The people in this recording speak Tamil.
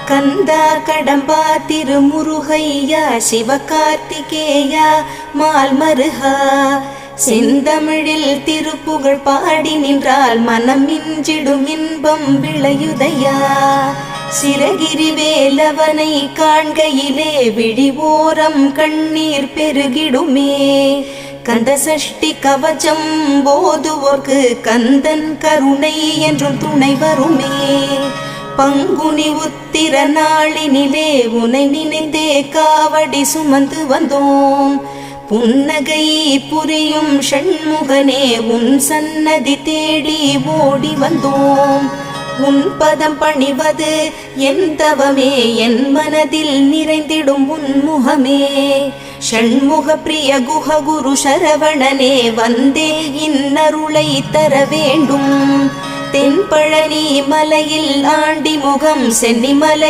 கந்தா கடம்பா திருமுருகையா சிவகார்த்திகேயா மால்மருகா செந்தமிழில் திருப்புகழ் பாடி நின்றால் மனம் மிஞ்சிடும் இன்பம் விளையுதையா சிரகிரி வேலவனை காண்கையிலே விழிவோரம் கண்ணீர் பெருகிடுமே கந்த சஷ்டி கவச்சம் போதுவோர்க்கு கந்தன் கருணை என்றும் துணை வருமே பங்குனி உத்திர நாளினிலே உனை நினைந்தே காவடி சுமந்து வந்தோம் புன்னகை புரியும் ஷண்முகனே உன் சன்னதி தேடி ஓடி வந்தோம் உன் பதம் பணிவது என் தவமே என் மனதில் நிறைந்திடும் உன்முகமே ஷண்முக பிரிய குஹ குரு சரவணனே வந்தே இன்னருளை தர வேண்டும் தென்பழனி மலையில் ஆண்டி முகம் சென்னிமலை